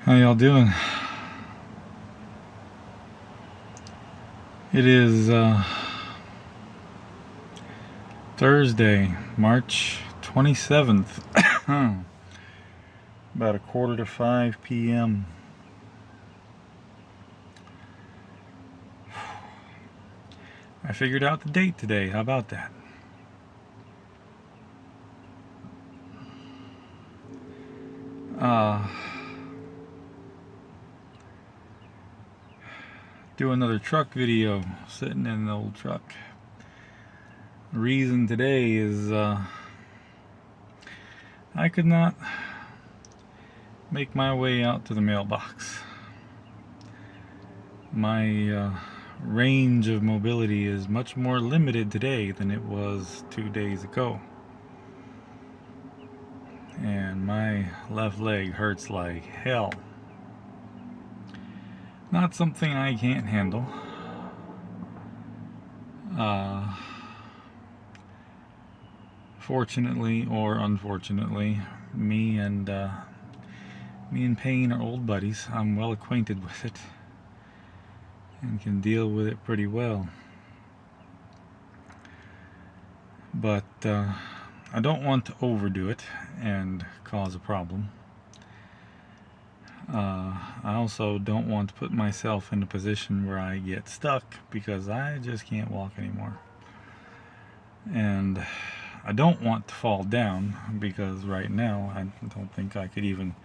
How y'all doing? It is Thursday, March 27th. About 4:45 p.m. I figured out the date today. How about that? Uh, do another truck video, sitting in an old truck. The reason today is I could not make my way out to the mailbox. My range of mobility is much more limited today than it was 2 days ago. And my left leg hurts like hell. Not something I can't handle. Fortunately or unfortunately, me and pain are old buddies. I'm well acquainted with it and can deal with it pretty well. But I don't want to overdo it and cause a problem. I also don't want to put myself in a position where I get stuck because I just can't walk anymore. And I don't want to fall down because right now I don't think I could even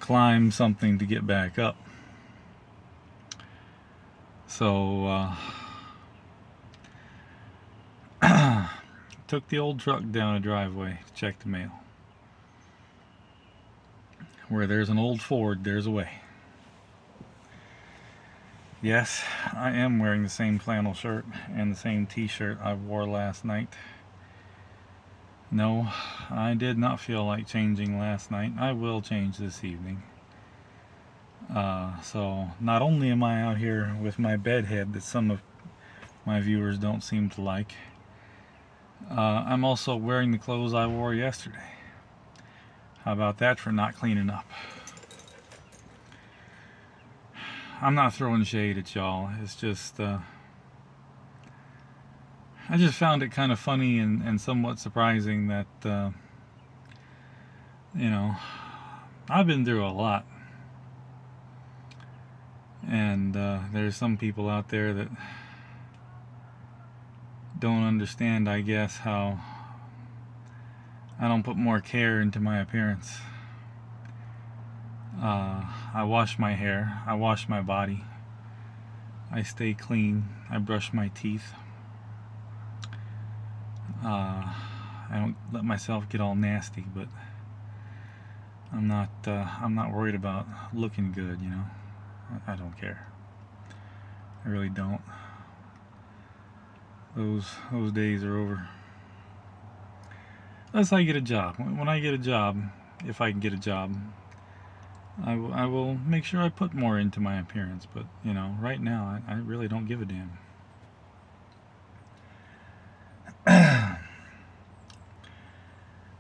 climb something to get back up. So took the old truck down a driveway to check the mail. Where there's an old Ford, there's a way. Yes, I am wearing the same flannel shirt and the same t-shirt I wore last night. No, I did not feel like changing last night. I will change this evening. So not only am I out here with my bed head that some of my viewers don't seem to like, I'm also wearing the clothes I wore yesterday. How about that for not cleaning up? I'm not throwing shade at y'all. It's just I just found it kind of funny and somewhat surprising that I've been through a lot, and there's some people out there that don't understand, I guess, how I don't put more care into my appearance. I wash my hair, I wash my body, I stay clean, I brush my teeth. I don't let myself get all nasty, but I'm not worried about looking good, you know. I don't care. I really don't. Those days are over. Unless I get a job. When I get a job, if I can get a job, I will make sure I put more into my appearance. But right now I really don't give a damn.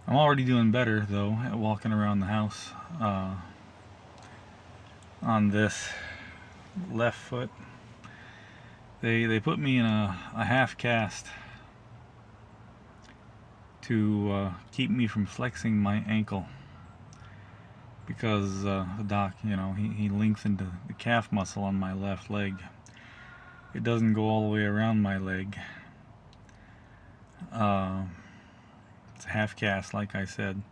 I'm already doing better though at walking around the house on this left foot. They put me in a half cast to keep me from flexing my ankle, because the doc, he lengthened the calf muscle on my left leg. It doesn't go all the way around my leg. It's a half cast, like I said.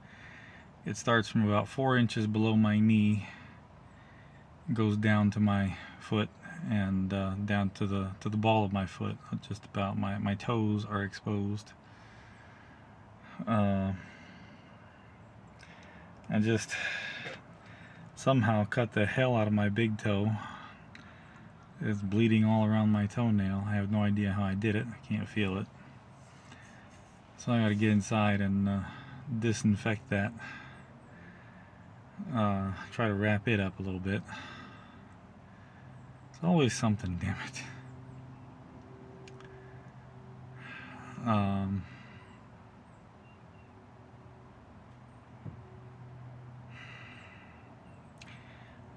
It starts from about 4 inches below my knee, goes down to my foot, and down to the ball of my foot. Just about my toes are exposed. I just somehow cut the hell out of my big toe. It's bleeding all around my toenail. I have no idea how I did it. I can't feel it. So I gotta get inside and disinfect that. Try to wrap it up a little bit. It's always something, damn it.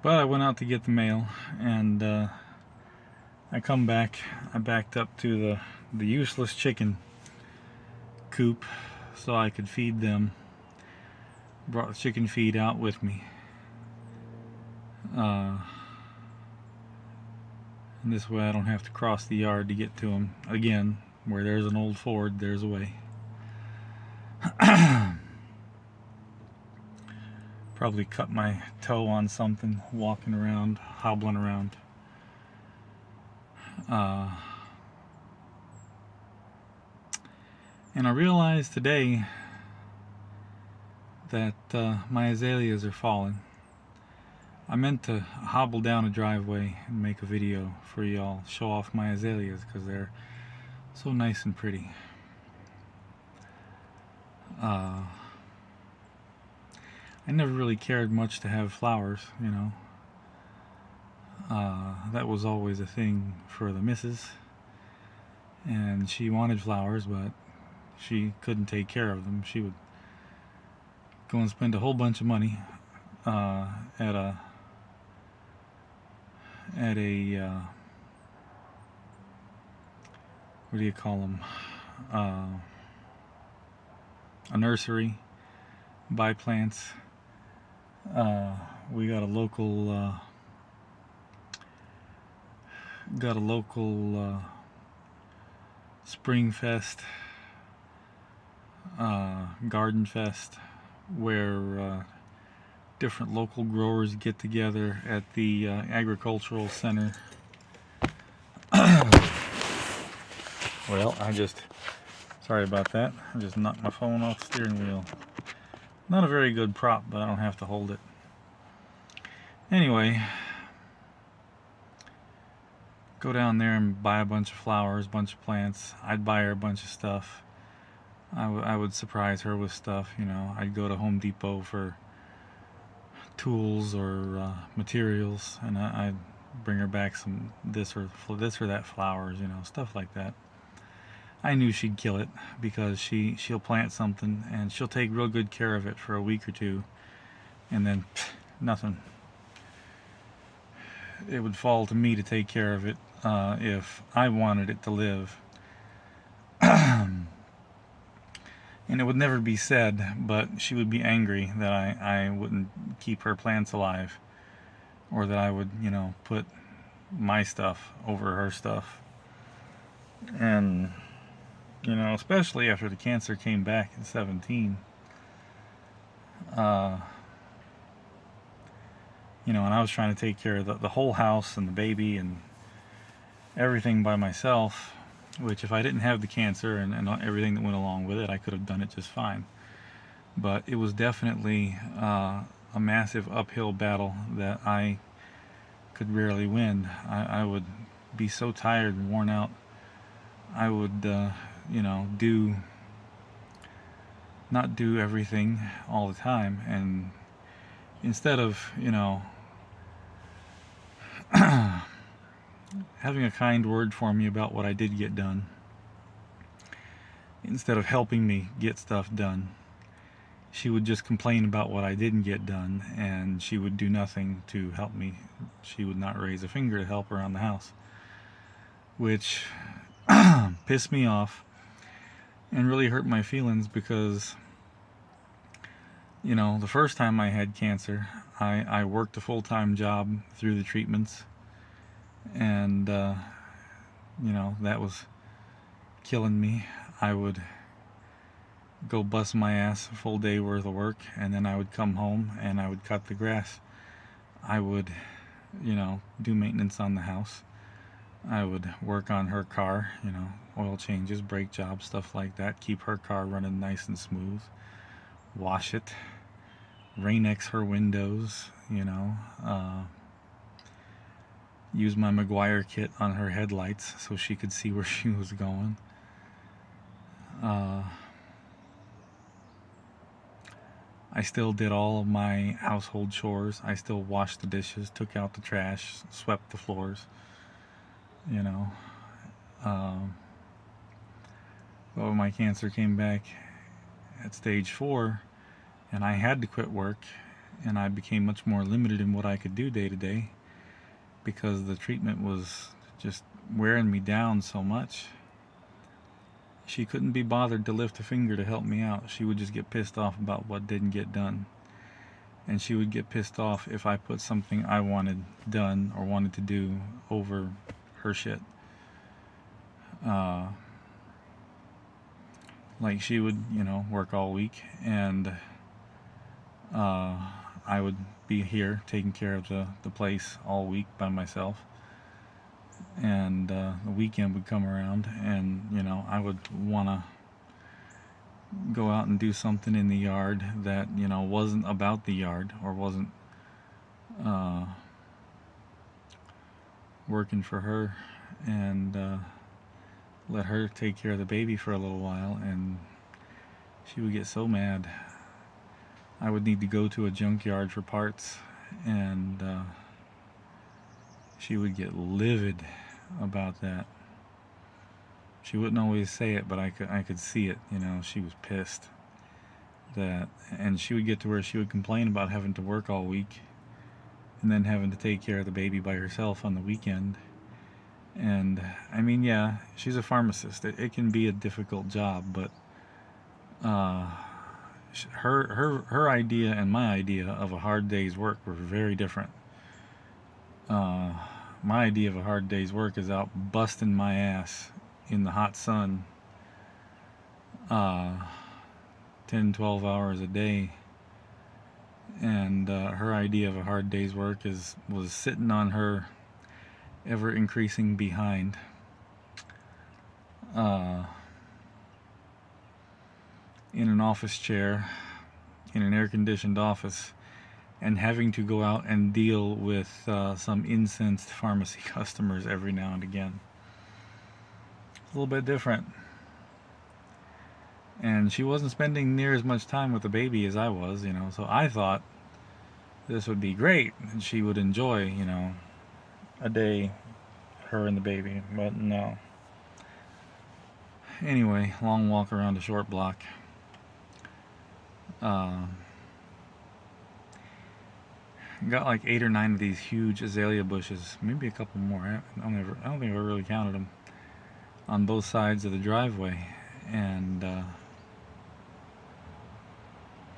But I went out to get the mail, and I come back. I backed up to the useless chicken coop so I could feed them. Brought the chicken feed out with me. And this way I don't have to cross the yard to get to them. Again, where there's an old Ford, there's a way. Probably cut my toe on something walking around, hobbling around. And I realized today that my azaleas are falling. I meant to hobble down a driveway and make a video for y'all, show off my azaleas because they're so nice and pretty. I never really cared much to have flowers, you know. That was always a thing for the missus, and she wanted flowers, but she couldn't take care of them. She would go and spend a whole bunch of money at a what do you call them? A nursery, buy plants. We got a local Spring Fest, Garden Fest, where different local growers get together at the agricultural center. Well, sorry about that. I just knocked my phone off the steering wheel. Not a very good prop, but I don't have to hold it. Anyway, go down there and buy a bunch of flowers, a bunch of plants. I'd buy her a bunch of stuff. I would surprise her with stuff, you know. I'd go to Home Depot for tools or materials, and I'd bring her back some this or that flowers, you know, stuff like that. I knew she'd kill it because she'll plant something and she'll take real good care of it for a week or two, and then nothing. It would fall to me to take care of it if I wanted it to live. And it would never be said, but she would be angry that I wouldn't keep her plants alive, or that I would, you know, put my stuff over her stuff. And, you know, especially after the cancer came back in 17, you know, and I was trying to take care of the whole house and the baby and everything by myself, which if I didn't have the cancer and everything that went along with it, I could have done it just fine. But it was definitely a massive uphill battle that I could rarely win. I would be so tired and worn out. I would, you know, not do everything all the time, and instead of, you know, having a kind word for me about what I did get done, instead of helping me get stuff done, she would just complain about what I didn't get done, and she would do nothing to help me. She would not raise a finger to help around the house, which pissed me off and really hurt my feelings because, you know, the first time I had cancer, I worked a full-time job through the treatments, and you know, that was killing me. I would go bust my ass a full day worth of work, and then I would come home and I would cut the grass. I would, you know, do maintenance on the house. I would work on her car, you know, oil changes, brake jobs, stuff like that, keep her car running nice and smooth, wash it, Rain-X her windows, you know, use my Maguire kit on her headlights so she could see where she was going. I still did all of my household chores. I still washed the dishes, took out the trash, swept the floors, you know. But when my cancer came back at stage 4 and I had to quit work and I became much more limited in what I could do day to day because the treatment was just wearing me down so much. She couldn't be bothered to lift a finger to help me out. She would just get pissed off about what didn't get done. And she would get pissed off if I put something I wanted done or wanted to do over her shit. Like she would, work all week, and I would be here taking care of the place all week by myself. And the weekend would come around, and I would want to go out and do something in the yard that wasn't about the yard or wasn't working for her, and let her take care of the baby for a little while, and she would get so mad. I would need to go to a junkyard for parts, and she would get livid about that. She wouldn't always say it, but I could see it. She was pissed that, and she would get to where she would complain about having to work all week and then having to take care of the baby by herself on the weekend. And I mean, yeah, she's a pharmacist. It can be a difficult job, but her idea and my idea of a hard day's work were very different. My idea of a hard day's work is out busting my ass in the hot sun 10, 12 hours a day. And her idea of a hard day's work was sitting on her ever increasing behind in an office chair in an air-conditioned office, and having to go out and deal with some incensed pharmacy customers every now and again. A little bit different. And she wasn't spending near as much time with the baby as I was, so I thought this would be great and she would enjoy, a day, her and the baby, but no. Anyway, long walk around a short block. Got like 8 or 9 of these huge azalea bushes, maybe a couple more. I don't think I've ever really counted them, on both sides of the driveway, and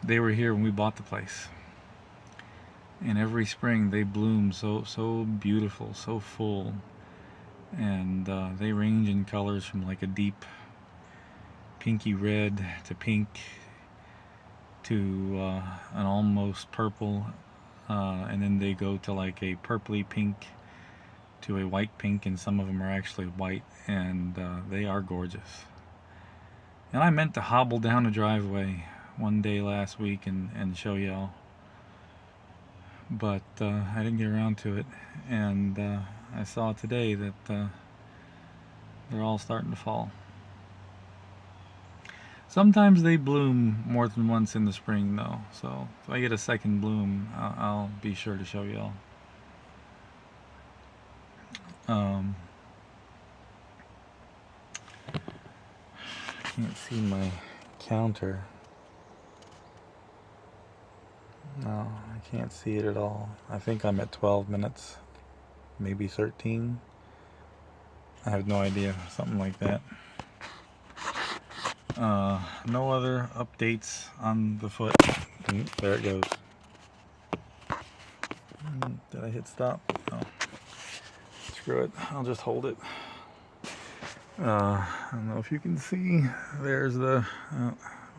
they were here when we bought the place. And every spring they bloom so beautiful, so full, and they range in colors from like a deep pinky red to pink to an almost purple, and then they go to like a purpley pink to a white pink, and some of them are actually white, and they are gorgeous. And I meant to hobble down a driveway one day last week and show y'all, but I didn't get around to it, and I saw today that they're all starting to fall. Sometimes they bloom more than once in the spring though, so if I get a second bloom, I'll be sure to show y'all. Can't see my counter. No, I can't see it at all. I think I'm at 12 minutes, maybe 13. I have no idea, something like that. No other updates on the foot. There it goes. Did I hit stop? No. Screw it. I'll just hold it. I don't know if you can see. There's the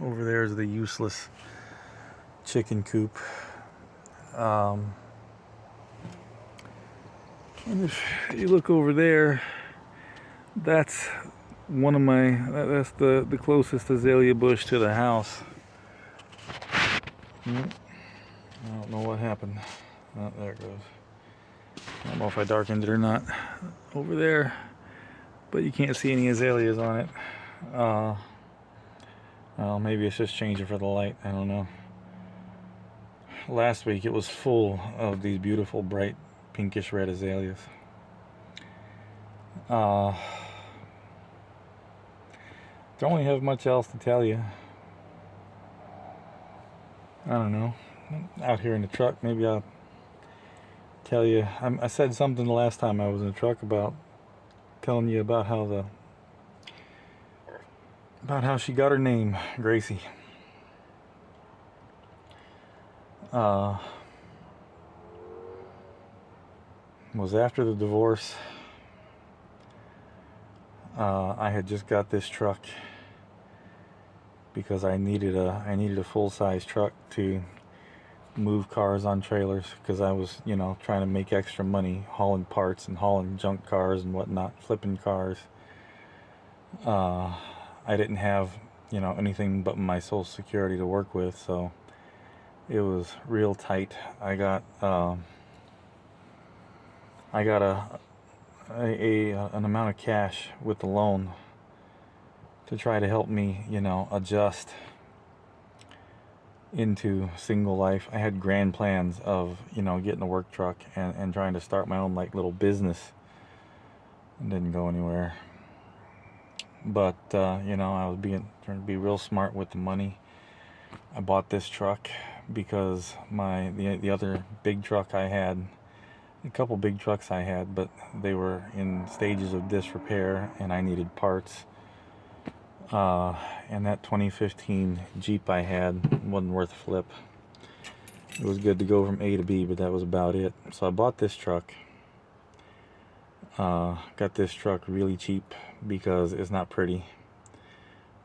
over there's the useless chicken coop. And if you look over there, that's one of my, that's the closest azalea bush to the house. I don't know what happened. Oh, there it goes. I don't know if I darkened it or not. Over there, but you can't see any azaleas on it. Well, maybe it's just changing for the light. I don't know. Last week it was full of these beautiful bright pinkish red azaleas. Don't really have much else to tell you. I don't know. out here in the truck. Maybe I'll tell you. I said something the last time I was in the truck about telling you about how she got her name, Gracie. Was after the divorce. I had just got this truck because I needed a full-size truck to move cars on trailers, because I was, trying to make extra money hauling parts and hauling junk cars and whatnot, flipping cars. I didn't have, anything but my Social Security to work with, so it was real tight. I got an amount of cash with the loan to try to help me, adjust into single life. I had grand plans of, getting a work truck and trying to start my own little business. It didn't go anywhere. But I was trying to be real smart with the money. I bought this truck because the other big truck I had, a couple big trucks I had, but they were in stages of disrepair and I needed parts. And that 2015 Jeep I had wasn't worth a flip. It was good to go from A to B, but that was about it. So I bought this truck. Got this truck really cheap because it's not pretty,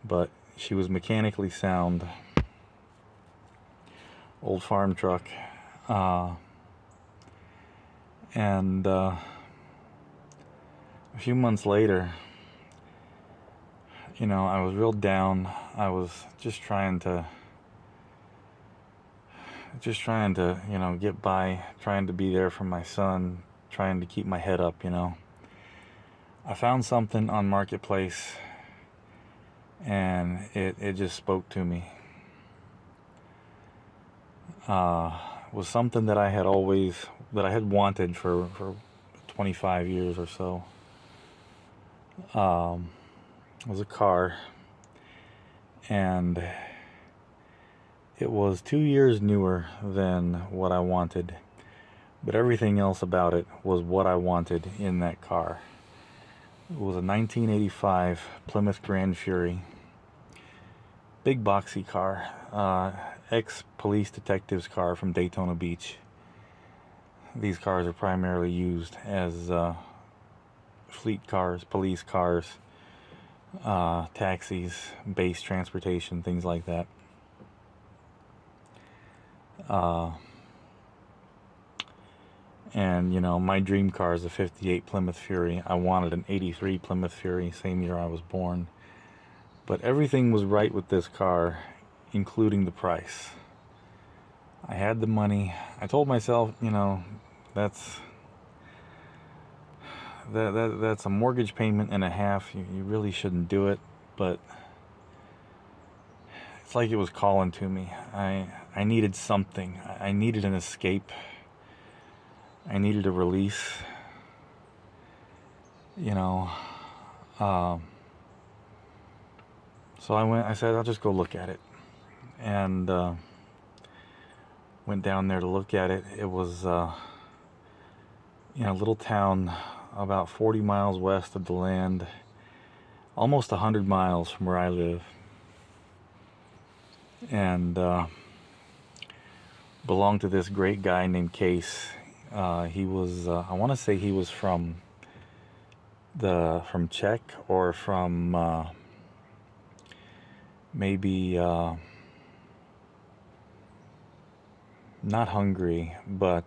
but she was mechanically sound. Old farm truck. And a few months later, I was real down. I was just trying to get by, trying to be there for my son, trying to keep my head up, I found something on Marketplace and it just spoke to me. Was something that I had wanted for 25 years or so. It was a car, and it was 2 years newer than what I wanted, but everything else about it was what I wanted in that car. It was a 1985 Plymouth Grand Fury, big boxy car, ex-police detective's car from Daytona Beach. These cars are primarily used as fleet cars, police cars, taxis, base transportation, things like that. And my dream car is a 58 Plymouth Fury. I wanted an 83 Plymouth Fury, same year I was born. But everything was right with this car, including the price. I had the money. I told myself, that's a mortgage payment and a half. You really shouldn't do it, but it's like it was calling to me. I needed something. I needed an escape. I needed a release. So I said, I'll just go look at it. And went down there to look at it. It was a little town about 40 miles west of the land, almost 100 miles from where I live. And belonged to this great guy named Case. He was, I want to say he was from Czech or from maybe not Hungary, but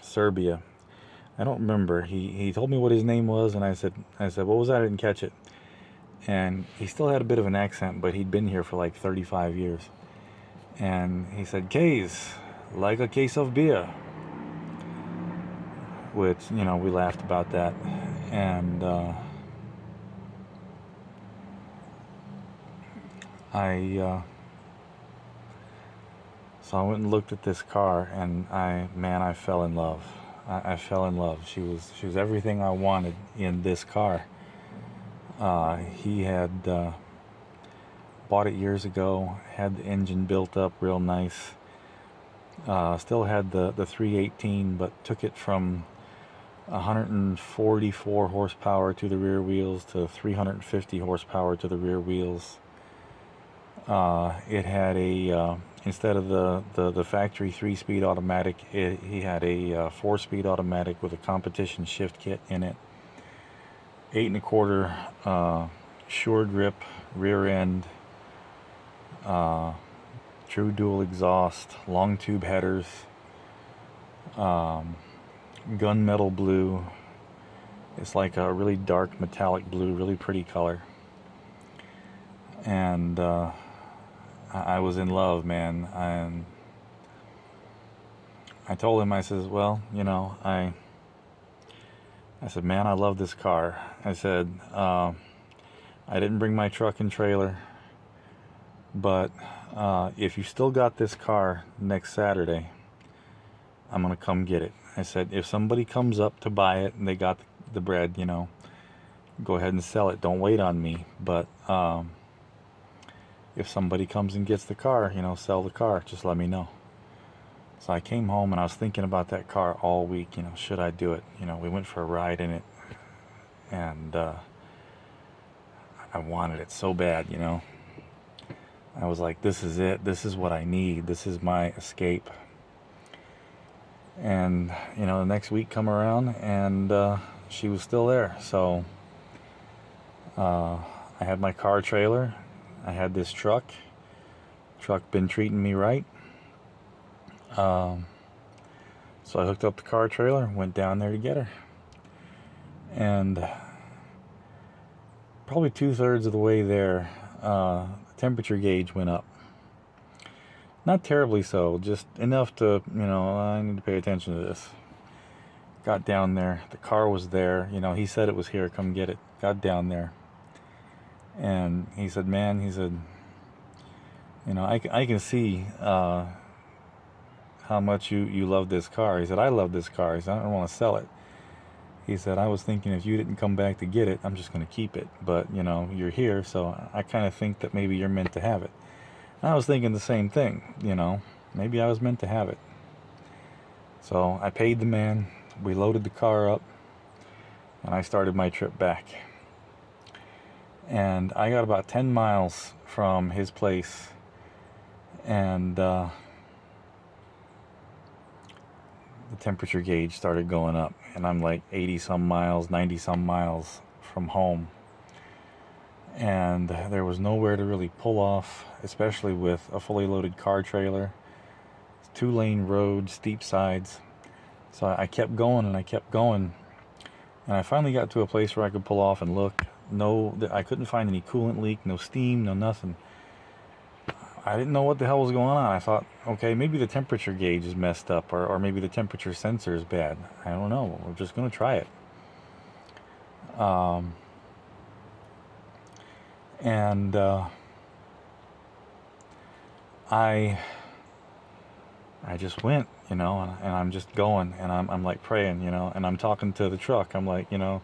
Serbia. I don't remember. He told me what his name was, and I said, what was that? I didn't catch it. And he still had a bit of an accent, but he'd been here for like 35 years. And he said, "Case, like a case of beer." Which, we laughed about that. And so I went and looked at this car, and I fell in love. I fell in love. She was everything I wanted in this car. He had bought it years ago, had the engine built up real nice, Still had the 318, but took it from 144 horsepower to the rear wheels to 350 horsepower to the rear wheels. It had a instead of the factory 3-speed automatic, he had a 4-speed automatic with a competition shift kit in it. 8 1/4 sure grip rear end, true dual exhaust, long tube headers, gunmetal blue. It's like a really dark metallic blue, really pretty color. And I was in love, man. And I told him, I says, well, you know, I said, man, I love this car. I said, I didn't bring my truck and trailer, but if you still got this car next Saturday, I'm gonna come get it. I said, if somebody comes up to buy it and they got the bread, you know, go ahead and sell it. Don't wait on me. But if somebody comes and gets the car, you know, sell the car. Just let me know. So I came home and I was thinking about that car all week. You know, should I do it? You know, we went for a ride in it, and I wanted it so bad. You know, I was like, this is it. This is what I need. This is my escape. And you know, the next week come around and she was still there. So I had my car trailer, I had this truck been treating me right. So I hooked up the car trailer, went down there to get her, and probably 2/3 of the way there, the temperature gauge went up. Not terribly so, just enough to, you know, I need to pay attention to this. Got down there, the car was there, you know, he said it was here, come get it. Got down there, and he said, man, he said, you know, I can see how much you love this car. He said, I love this car. He said, I don't want to sell it. He said, I was thinking if you didn't come back to get it, I'm just going to keep it. But, you know, you're here, so I kind of think that maybe you're meant to have it. And I was thinking the same thing, you know, maybe I was meant to have it. So I paid the man, we loaded the car up, and I started my trip back. And I got about 10 miles from his place, and the temperature gauge started going up, and I'm like 80 some miles, 90 some miles from home, and there was nowhere to really pull off, especially with a fully loaded car trailer, 2-lane road, steep sides. So I kept going and I kept going, and I finally got to a place where I could pull off and look. No, I couldn't find any coolant leak, no steam, no nothing. I didn't know what the hell was going on. I thought, okay, maybe the temperature gauge is messed up, or maybe the temperature sensor is bad. I don't know. We're just going to try it. And I just went, you know, and I'm just going, and I'm like praying, you know, and I'm talking to the truck. I'm like, you know,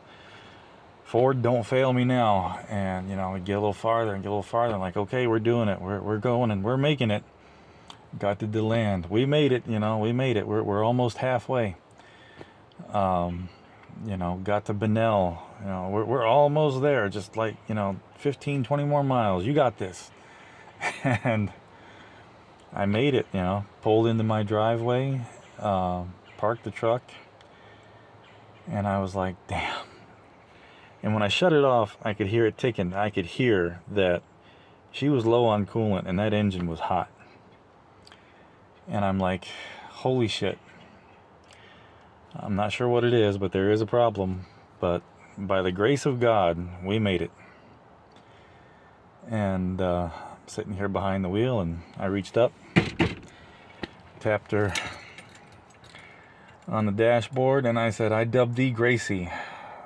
Ford, don't fail me now. And, you know, we get a little farther and get a little farther. I'm like, okay, we're doing it. We're going and we're making it. Got to DeLand. We made it, you know, we made it. We're almost halfway. You know, got to Benell. You know, we're almost there. Just like, you know, 15, 20 more miles. You got this. And I made it, you know, pulled into my driveway, parked the truck, and I was like, damn. And when I shut it off, I could hear it ticking. I could hear that she was low on coolant and that engine was hot. And I'm like, holy shit. I'm not sure what it is, but there is a problem. But by the grace of God, we made it. And I'm sitting here behind the wheel, and I reached up, tapped her on the dashboard, and I said, I dub thee Gracie,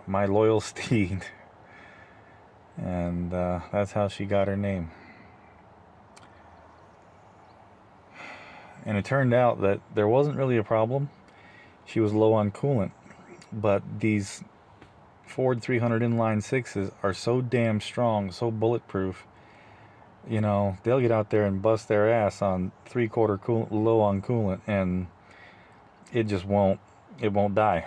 my loyal steed. And that's how she got her name. And it turned out that there wasn't really a problem. She was low on coolant, but these Ford 300 inline sixes are so damn strong, so bulletproof, you know, they'll get out there and bust their ass on 3/4 low on coolant, and it won't die.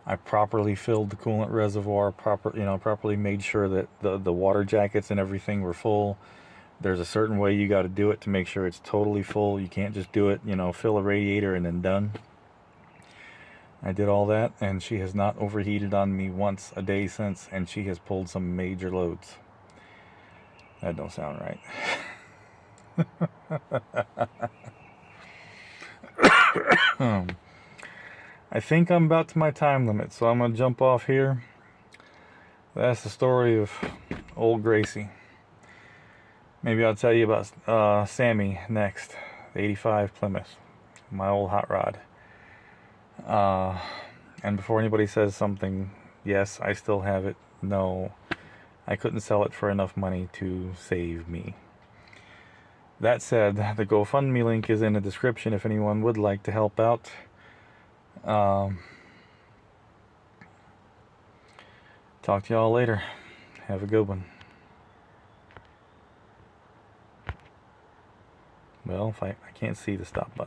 I properly filled the coolant reservoir, properly made sure that the water jackets and everything were full. There's a certain way you got to do it to make sure it's totally full. You can't just do it, fill a radiator and then done. I did all that, and she has not overheated on me once a day since, and she has pulled some major loads. That don't sound right. I think I'm about to my time limit, so I'm going to jump off here. That's the story of old Gracie. Maybe I'll tell you about Sammy next, the 85 Plymouth, my old hot rod. And before anybody says something, yes, I still have it. No, I couldn't sell it for enough money to save me. That said, the GoFundMe link is in the description if anyone would like to help out. Talk to y'all later. Have a good one. Well, if I can't see the stop button.